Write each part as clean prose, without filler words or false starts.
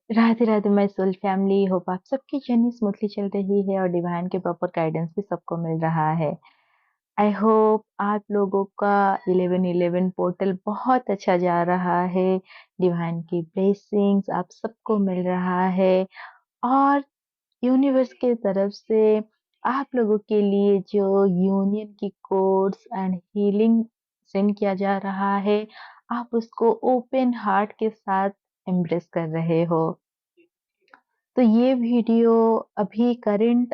Radhe Radhe my soul family. Hope आप सबकी journey smoothly चल रही है और डिवाइन के प्रॉपर गाइडेंस भी सबको मिल रहा है। आई होप आप लोगों का 1111 पोर्टल बहुत अच्छा जा रहा है। डिवाइन की ब्लेसिंग्स आप सबको मिल रहा है और यूनिवर्स के तरफ से आप लोगों के लिए जो यूनियन की कोड्स एंड हीलिंग सेंड किया जा रहा है, आप उसको ओपन हार्ट के साथ एम्ब्रेस कर रहे हो। तो ये वीडियो अभी करंट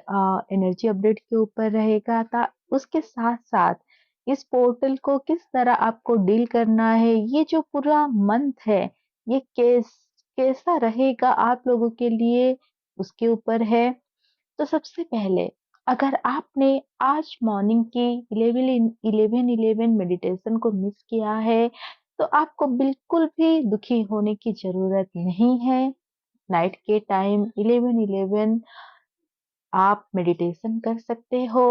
एनर्जी अपडेट के ऊपर रहेगा था। उसके साथ साथ इस पोर्टल को किस तरह आपको डील करना है, ये जो पूरा मंथ है, ये कैसा रहेगा आप लोगों के लिए, उसके ऊपर है। तो सबसे पहले, अगर आपने आज मॉर्निंग की 11-11 मेडिटेशन को मिस किया है, तो आपको बिल्कुल भी दुखी होने की जरूरत नहीं है। नाइट के टाइम 11-11 आप मेडिटेशन कर सकते हो।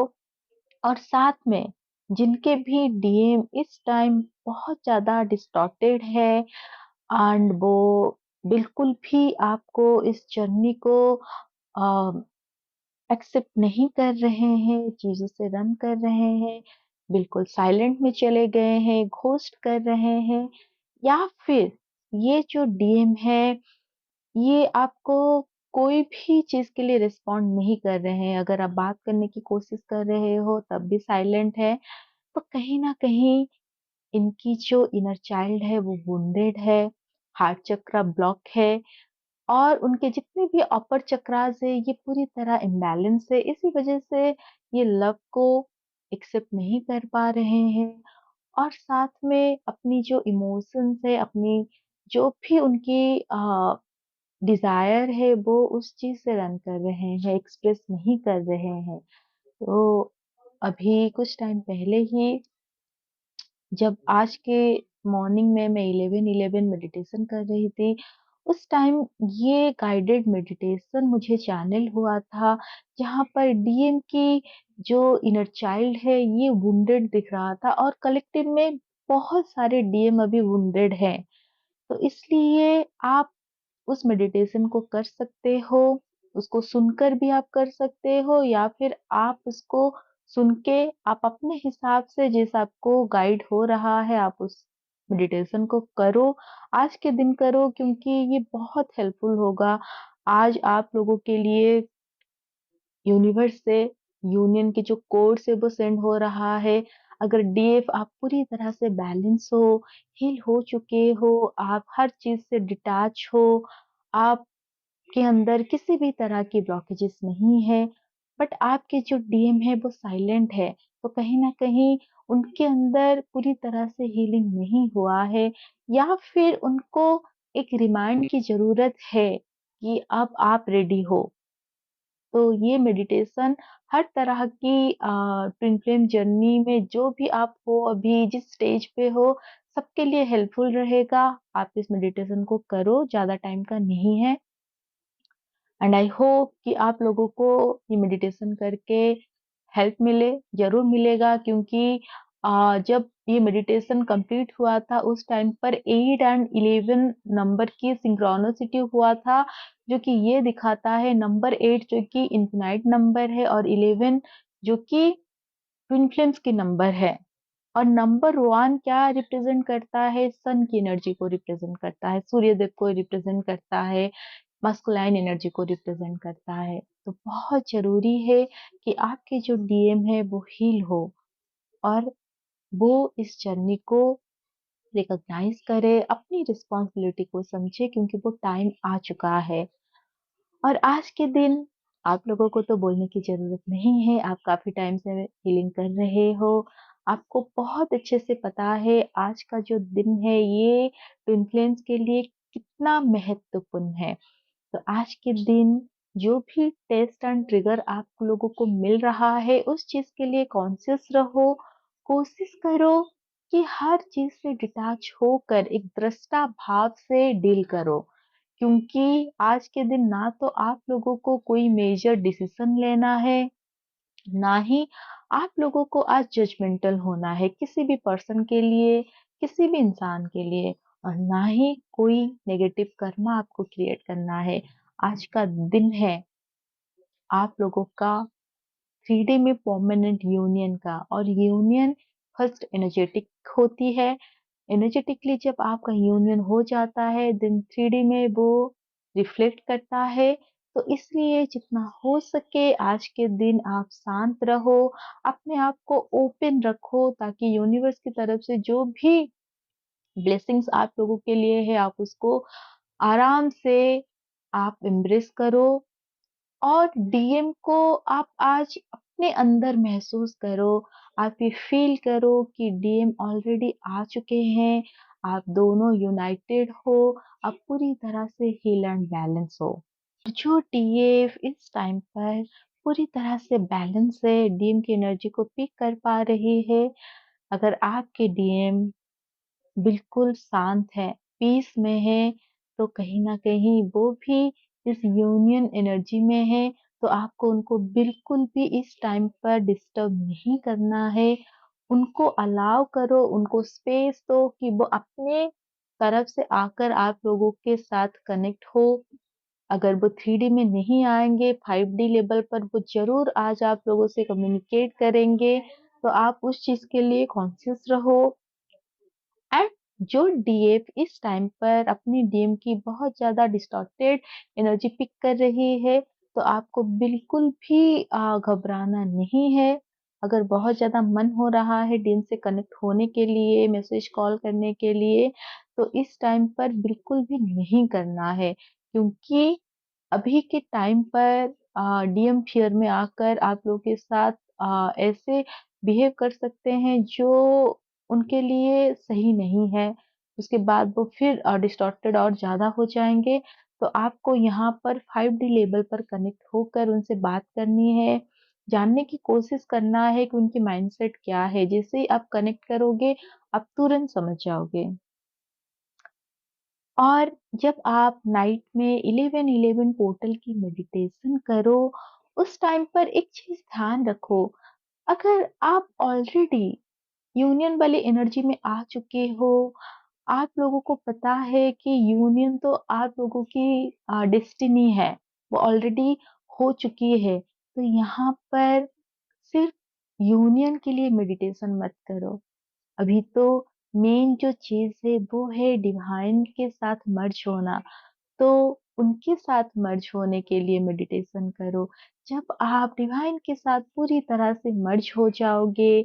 और साथ में जिनके भी डीएम इस टाइम बहुत ज्यादा डिस्टॉर्टेड है एंड वो बिल्कुल भी आपको इस जर्नी को एक्सेप्ट नहीं कर रहे हैं, चीजों से रन कर रहे हैं, बिल्कुल साइलेंट में चले गए हैं, घोस्ट कर रहे हैं, या फिर ये जो डीएम है, ये आपको कोई भी चीज के लिए रिस्पॉन्ड नहीं कर रहे हैं, अगर आप बात करने की कोशिश कर रहे हो तब भी साइलेंट है, तो कहीं ना कहीं इनकी जो इनर चाइल्ड है वो वुंडेड है, हार्ट चक्र ब्लॉक है, और उनके जितने भी अपर चक्रास है ये पूरी तरह इम्बैलेंस है। इसी वजह से ये लव को एक्सेप्ट नहीं कर पा रहे हैं, और साथ में अपनी जो इमोशंस है, अपनी जो भी उनकी डिजायर है, वो उस चीज से रन कर रहे हैं, एक्सप्रेस नहीं कर रहे हैं। तो अभी कुछ टाइम पहले ही, जब आज के मॉर्निंग में मैं 11-11 मेडिटेशन कर रही थी, उस टाइम ये गाइडेड मेडिटेशन मुझे चैनल हुआ था, जहाँ पर डीएम की जो इनर चाइल्ड है ये वुंडेड दिख रहा था, और कलेक्टिव में बहुत सारे डीएम अभी वुंडेड हैं। तो इसलिए आप उस मेडिटेशन को कर सकते हो, उसको सुनकर भी आप कर सकते हो, या फिर आप उसको सुन के आप अपने हिसाब से जैसा आपको गाइड हो रहा है आप उस मेडिटेशन को करो। आज के दिन करो, क्योंकि ये बहुत हेल्पफुल होगा। आज आप लोगों के लिए यूनिवर्स से यूनियन के जो कोड्स है वो सेंड हो रहा है। अगर डीएफ आप पूरी तरह से बैलेंस हो, हील हो चुके हो, आप हर चीज से डिटैच हो, आपके अंदर किसी भी तरह की ब्लॉकेजेस नहीं है, बट आपके जो डीएम है वो साइलेंट है, तो कहीं ना कहीं उनके अंदर पूरी तरह से हीलिंग नहीं हुआ है, या फिर उनको एक रिमाइंड की जरूरत है कि अब आप रेडी हो। तो ये मेडिटेशन हर तरह की ट्विन फ्लेम जर्नी में जो भी आप हो, अभी जिस स्टेज पे हो, सबके लिए हेल्पफुल रहेगा। आप इस मेडिटेशन को करो, ज्यादा टाइम का नहीं है। एंड आई होप कि आप लोगों को ये मेडिटेशन करके हेल्प मिले, ज़रूर मिलेगा, क्योंकि जब ये मेडिटेशन कंप्लीट हुआ था उस टाइम पर 8 एंड 11 नंबर की सिंक्रोनिसिटी हुआ था, जो कि ये दिखाता है नंबर 8 जो कि इन्फिनाइट नंबर है, और 11 जो कि ट्विन फ्लेम्स की नंबर है। और नंबर 1 क्या रिप्रेजेंट करता है? सन की एनर्जी को रिप्रेजेंट करता है, सूर्य देव को रिप्रेजेंट करता है, मस्कुलाइन एनर्जी को रिप्रेजेंट करता है। तो बहुत जरूरी है कि आपके जो डीएम है वो हील हो, और वो इस जर्नी को रिकॉग्नाइज करे, अपनी रिस्पॉन्सिबिलिटी को समझे, क्योंकि वो टाइम आ चुका है। और आज के दिन आप लोगों को तो बोलने की जरूरत नहीं है, आप काफी टाइम से हीलिंग कर रहे हो, आपको बहुत अच्छे से पता है आज का जो दिन है ये ट्विन फ्लेम्स के लिए कितना महत्वपूर्ण है। तो आज के दिन जो भी टेस्ट एंड ट्रिगर आप लोगों को मिल रहा है, उस चीज के लिए कॉन्शियस रहो। कोशिश करो कि हर चीज से डिटैच होकर एक दृष्टा भाव से डील करो, क्योंकि आज के दिन ना तो आप लोगों को कोई मेजर डिसीजन लेना है, ना ही आप लोगों को आज जजमेंटल होना है किसी भी पर्सन के लिए, किसी भी इंसान के लिए। ना ही कोई नेगेटिव कर्मा आपको क्रिएट करना है। आज का दिन है आप लोगों का 3D में परमानेंट यूनियन का, और यूनियन फर्स्ट एनर्जेटिक होती है। एनर्जेटिकली जब आपका यूनियन हो जाता है देन 3D में वो रिफ्लेक्ट करता है। तो इसलिए जितना हो सके आज के दिन आप शांत रहो, अपने आप को ओपन रखो, ताकि यूनिवर्स की तरफ से जो भी ब्लेसिंग्स आप लोगों के लिए है आप उसको आराम से आप एम्ब्रेस करो। और डीएम को आप आज अपने अंदर महसूस करो, आप ये फील करो कि डीएम ऑलरेडी आ चुके हैं, आप दोनों यूनाइटेड हो, आप पूरी तरह से हील एंड बैलेंस हो। जो डीएफ इस टाइम पर पूरी तरह से बैलेंस है, डीएम की एनर्जी को पिक कर पा रही है। अगर आपके डीएम बिल्कुल शांत है, पीस में है, तो कहीं न कहीं वो भी इस यूनियन एनर्जी में है, तो आपको उनको बिल्कुल भी इस टाइम पर डिस्टर्ब नहीं करना है। उनको अलाउ करो, उनको स्पेस दो कि वो अपने तरफ से आकर आप लोगों के साथ कनेक्ट हो। अगर वो 3D में नहीं आएँगे, 5D लेवल पर वो ज़रूर आज आप लोगों से कम्युनिकेट करेंगे, तो आप उस चीज़ के लिए कॉन्शियस रहो। एंड जो डीएफ इस टाइम पर अपनी डीएम की बहुत ज़्यादा डिस्टॉर्टेड एनर्जी पिक कर रही है, तो आपको बिल्कुल भी घबराना नहीं है। अगर बहुत ज़्यादा मन हो रहा है डीएम से कनेक्ट होने के लिए, मैसेज कॉल करने के लिए, तो इस टाइम पर बिल्कुल भी नहीं करना है, क्योंकि अभी के टाइम पर डीएम फ़ियर में आकर आप लोगों के साथ ऐसे बिहेव कर सकते हैं जो उनके लिए सही नहीं है। उसके बाद वो फिर डिस्टॉर्टेड और ज़्यादा हो जाएँगे। तो आपको यहाँ पर 5D लेवल पर कनेक्ट होकर उनसे बात करनी है, जानने की कोशिश करना है कि उनकी माइंडसेट क्या है। जैसे ही आप कनेक्ट करोगे, आप तुरंत समझ जाओगे। और जब आप नाइट में 11-11 पोर्टल की मेडिटेशन करो, उस टाइम पर एक चीज़ ध्यान रखो, अगर आप ऑलरेडी यूनियन वाली एनर्जी में आ चुके हो, आप लोगों को पता है कि यूनियन तो आप लोगों की डेस्टिनी है, वो ऑलरेडी हो चुकी है। तो यहाँ पर सिर्फ यूनियन के लिए मेडिटेशन मत करो। अभी तो मेन जो चीज़ है वो है डिवाइन के साथ मर्ज होना। तो उनके साथ मर्ज होने के लिए मेडिटेशन करो। जब आप डिवाइन के साथ पूरी तरह से मर्ज हो जाओगे,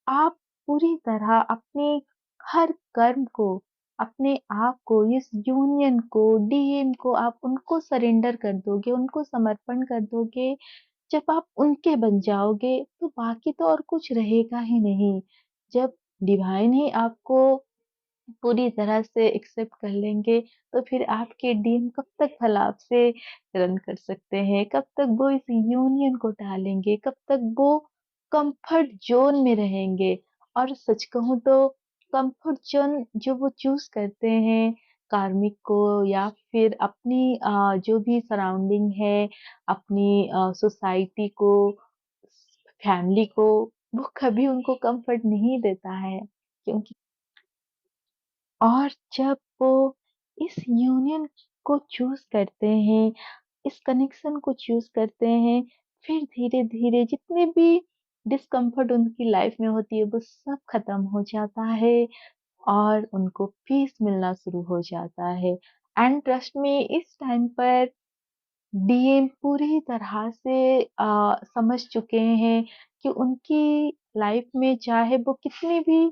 आप पूरी तरह अपने हर कर्म को, अपने आप को, इस यूनियन को, डीएम को आप उनको सरेंडर कर दोगे, उनको समर्पण कर दोगे। जब आप उनके बन जाओगे, तो बाकी तो और कुछ रहेगा ही नहीं। जब डिवाइन ही आपको पूरी तरह से एक्सेप्ट कर लेंगे, तो फिर आपके डीन कब तक भला आपसे रन कर सकते हैं? कब तक वो इस यूनियन को टालेंगे? कब तक वो कम्फर्ट ज़ोन में रहेंगे? और सच कहूँ तो कम्फर्ट ज़ोन जो वो चूज़ करते हैं, कार्मिक को या फिर अपनी जो भी सराउंडिंग है, अपनी सोसाइटी को, फैमिली को, वो कभी उनको कम्फर्ट नहीं देता है। क्योंकि और जब वो इस यूनियन को चूज़ करते हैं, इस कनेक्शन को चूज़ करते हैं, फिर धीरे-धीरे जितने भी डिस्कम्फर्ट उनकी लाइफ में होती है, वो सब खत्म हो जाता है और उनको पीस मिलना शुरू हो जाता है। एंड ट्रस्ट मी, इस टाइम पर डीएम पूरी तरह से समझ चुके हैं कि उनकी लाइफ में चाहे वो कितनी भी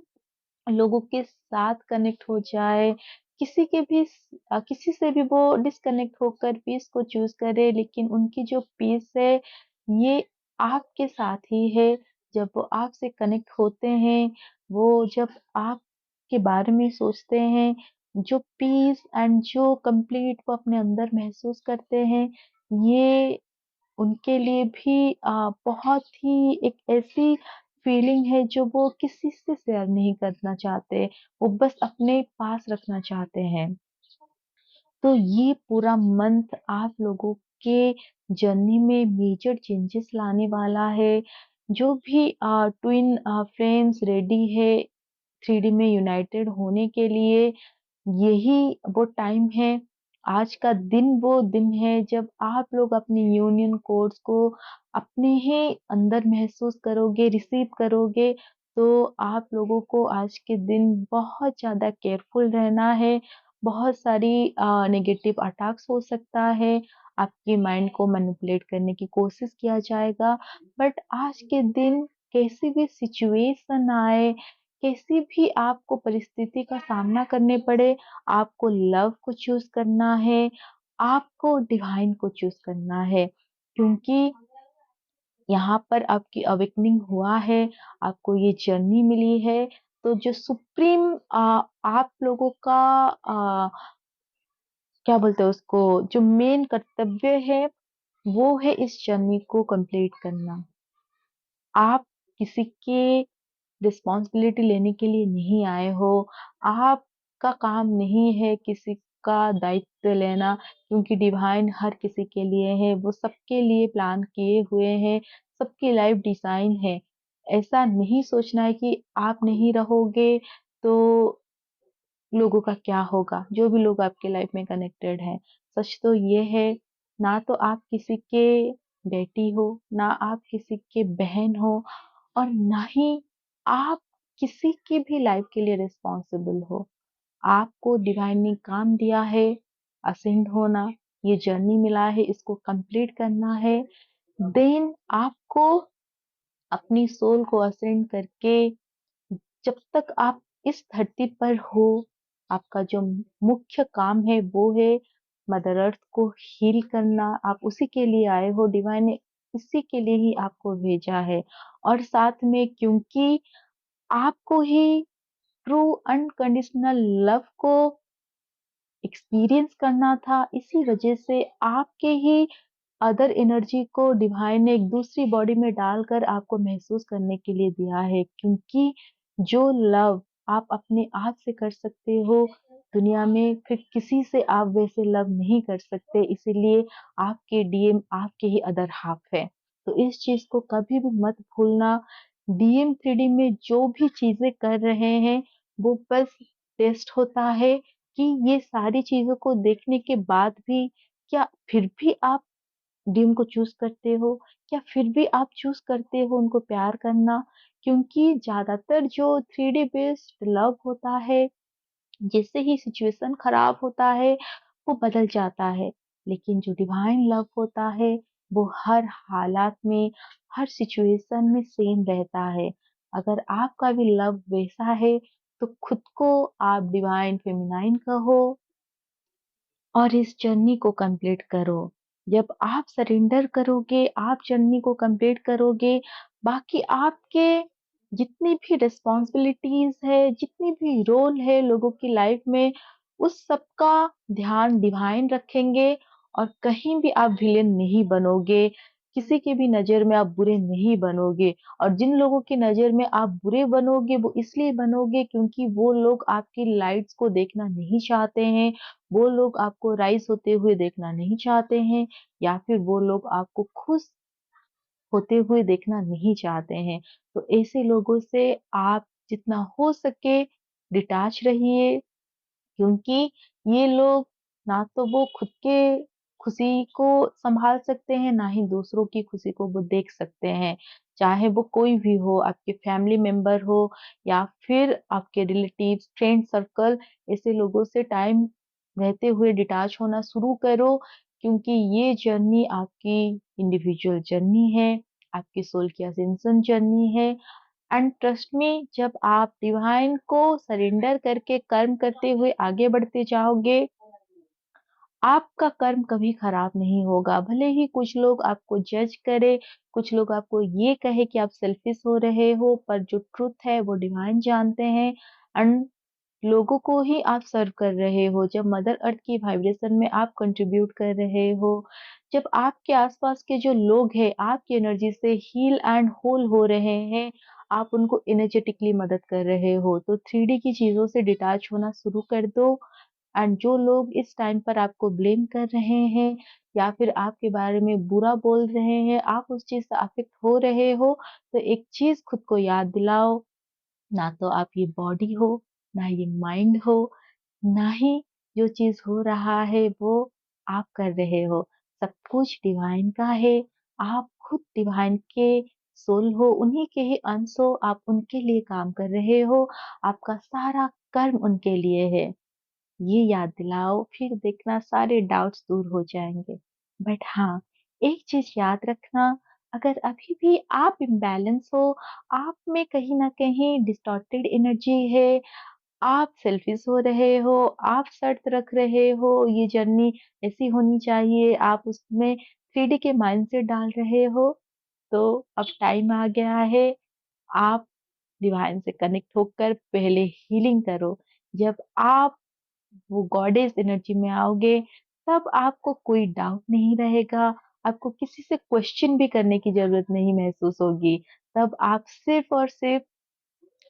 लोगों के साथ कनेक्ट हो जाए, किसी से भी वो डिस्कनेक्ट होकर पीस को चूज़ करे, लेकिन उनकी जो पीस है, ये आपके साथ ही है। जब वो आपसे कनेक्ट होते हैं, वो जब आपके बारे में सोचते हैं, जो पीस एंड जो कंप्लीट वो अपने अंदर महसूस करते हैं, ये उनके लिए भी बहुत ही एक ऐसी फीलिंग है जो वो किसी से शेयर नहीं करना चाहते, वो बस अपने पास रखना चाहते हैं। तो ये पूरा मंथ आप लोगों के जर्नी में मेजर चेंजेस लाने वाला है। जो भी ट्विन फ्लेम्स रेडी है 3D में यूनाइटेड होने के लिए, यही वो टाइम है, आज का दिन वो दिन है जब आप लोग अपने यूनियन कोड्स को अपने ही अंदर महसूस करोगे, रिसीव करोगे, तो आप लोगों को आज के दिन बहुत ज़्यादा केयरफुल रहना है। बहुत सारी नेगेटिव अटैक्स हो सकता है, आपके माइंड को मैनिपुलेट करने की कोशिश किया जाएगा। बट आज के दिन कैसी भी सिचुएशन आए, कैसी भी आपको परिस्थिति का सामना करने पड़े, आपको लव को चूज़ करना है, आपको डिवाइन को चूज़ करना है। क्योंकि यहाँ पर आपकी अवेकनिंग हुआ है, आपको ये जर्नी मिली है, तो जो सुप्रीम आप लोगों का अ, क्या बोलते हैं उसको, जो मेन कर्तव्य है, वो है इस जर्नी को कंप्लीट करना। आप किसी के रिस्पॉन्सिबिलिटी लेने के लिए नहीं आए हो। आपका काम नहीं है किसी का दायित्व लेना, क्योंकि डिवाइन हर किसी के लिए है, वो सबके लिए प्लान किए हुए हैं, सबकी लाइफ डिज़ाइन है। ऐसा नहीं सोचना है कि आप नहीं रहोगे तो लोगों का क्या होगा, जो भी लोग आपके लाइफ में कनेक्टेड हैं। सच तो ये है, ना तो आप किसी के बेटी हो, ना आप किसी के बहन हो, और ना ही आप किसी की भी लाइफ के लिए रिस्पॉन्सिबल हो। आपको डिवाइन ने काम दिया है, असेंड होना, ये जर्नी मिला है, इसको कंप्लीट करना है। देन आपको अपनी सोल को असेंड करके, जब तक आप इस धरती पर हो, आपका जो मुख्य काम है वो है मदर अर्थ को हील करना। आप उसी के लिए आए हो, डिवाइन ने इसी के लिए ही आपको भेजा है। और साथ में क्योंकि आपको ही ट्रू अनकंडीशनल लव को एक्सपीरियंस करना था, इसी वजह से आपके ही अदर एनर्जी को डिवाइन ने एक दूसरी बॉडी में डालकर आपको महसूस करने के लिए दिया है। क्योंकि जो लव आप अपने आप से कर सकते हो, दुनिया में फिर किसी से आप वैसे लव नहीं कर सकते। इसीलिए आपके डीएम आपके ही अदर हाफ है। तो इस चीज को कभी भी मत भूलना। डीएम 3D में जो भी चीजें कर रहे हैं, वो बस टेस्ट होता है कि ये सारी चीज़ों को देखने के बाद भी क्या फिर भी आप डीम को चूज़ करते हो? क्या फिर भी आप चूज़ करते हो उनको प्यार करना? क्योंकि ज़्यादातर जो 3D बेस्ड लव होता है, जैसे ही सिचुएशन खराब होता है, वो बदल जाता है। लेकिन जो डिवाइन लव होता है, वो हर हालात में, हर सिचुएशन में सेम रहता है। अगर आपका भी लव वैसा है, तो खुद को आप डिवाइन फेमिनाइन कहो और इस जर्नी को कंप्लीट करो। जब आप सरेंडर करोगे, आप जर्नी को कंप्लीट करोगे, बाकी आपके जितनी भी रिस्पॉन्सिबिलिटीज है, जितनी भी रोल है लोगों की लाइफ में, उस सब का ध्यान डिवाइन रखेंगे। और कहीं भी आप विलेन नहीं बनोगे, किसी की भी नज़र में आप बुरे नहीं बनोगे। और जिन लोगों की नज़र में आप बुरे बनोगे, वो इसलिए बनोगे क्योंकि वो लोग आपकी लाइट्स को देखना नहीं चाहते हैं, वो लोग आपको राइज़ होते हुए देखना नहीं चाहते हैं, या फिर वो लोग आपको खुश होते हुए देखना नहीं चाहते हैं। तो ऐसे लोगों से आप जितना हो सके डिटैच रहिए, क्योंकि ये लोग ना तो वो खुद के खुशी को सँभाल सकते हैं, ना ही दूसरों की खुशी को वो देख सकते हैं। चाहे वो कोई भी हो, आपके फैमिली मेंबर हो या फिर आपके रिलेटिव्स, फ्रेंड सर्कल, ऐसे लोगों से टाइम रहते हुए डिटैच होना शुरू करो, क्योंकि ये जर्नी आपकी इंडिविजुअल जर्नी है, आपकी सोल की असेंशन जर्नी है। एंड ट्रस्ट मी, जब आप डिवाइन को सरेंडर करके कर्म करते हुए आगे बढ़ते जाओगे, आपका कर्म कभी खराब नहीं होगा। भले ही कुछ लोग आपको जज करे, कुछ लोग आपको ये कहे कि आप सेल्फिश हो रहे हो, पर जो ट्रुथ है वो डिवाइन जानते हैं। एंड लोगों को ही आप सर्व कर रहे हो, जब मदर अर्थ की वाइब्रेशन में आप कंट्रीब्यूट कर रहे हो, जब आपके आसपास के जो लोग हैं आपकी एनर्जी से हील एंड होल हो रहे हैं, आप उनको एनर्जेटिकली मदद कर रहे हो, तो 3D की चीज़ों से डिटैच होना शुरू कर दो। एंड जो लोग इस टाइम पर आपको ब्लेम कर रहे हैं या फिर आपके बारे में बुरा बोल रहे हैं, आप उस चीज़ से अफेक्ट हो रहे हो, तो एक चीज़ खुद को याद दिलाओ, ना तो आप ये बॉडी हो, ना ये माइंड हो, ना ही जो चीज़ हो रहा है वो आप कर रहे हो। सब कुछ डिवाइन का है। आप खुद डिवाइन के सोल हो, उन्हीं के ही अंश हो, आप उनके लिए काम कर रहे हो। आपका सारा कर्म उनके लिए है। ये याद दिलाओ, फिर देखना सारे डाउट्स दूर हो जाएँगे। बट हाँ, एक चीज़ याद रखना, अगर अभी भी आप इम्बैलेंस हो, आप में कहीं न कहीं डिस्टॉर्टेड एनर्जी है, आप सेल्फिश हो रहे हो, आप शर्त रख रहे हो, ये जर्नी ऐसी होनी चाहिए, आप उसमें 3D के माइंडसेट डाल रहे हो, तो अब टाइम आ गया है, आप डिवाइन से कनेक्ट होकर पहले हीलिंग करो। जब आप वो गॉडेस एनर्जी में आओगे, तब आपको कोई डाउट नहीं रहेगा, आपको किसी से क्वेश्चन भी करने की ज़रूरत नहीं महसूस होगी। तब आप सिर्फ़ और सिर्फ़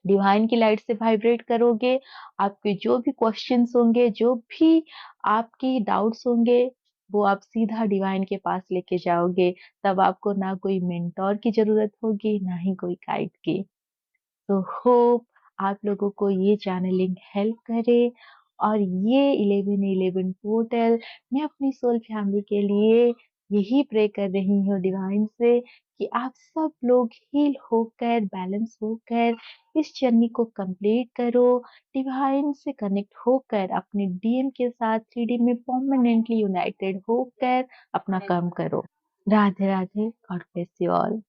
डिवाइन की लाइट से वाइब्रेट करोगे, आपके जो भी क्वेश्चन्स होंगे, जो भी आपकी डाउट्स होंगे, वो आप सीधा डिवाइन के पास लेके जाओगे। तब आपको ना कोई मेंटर की ज़रूरत होगी, ना ही कोई गाइड की। तो होप आप लोगों को ये चैनलिंग हेल्प करे और ये 1111 पोर्टल मैं अपनी सोल फैमिली के लिए यही प्रे कर रही हूँ डिवाइन से कि आप सब लोग हील होकर बैलेंस होकर इस जर्नी को कंप्लीट करो, डिवाइन से कनेक्ट होकर अपने डीएम के साथ 3D में परमानेंटली यूनाइटेड होकर अपना काम करो। Radhe Radhe, God bless you all.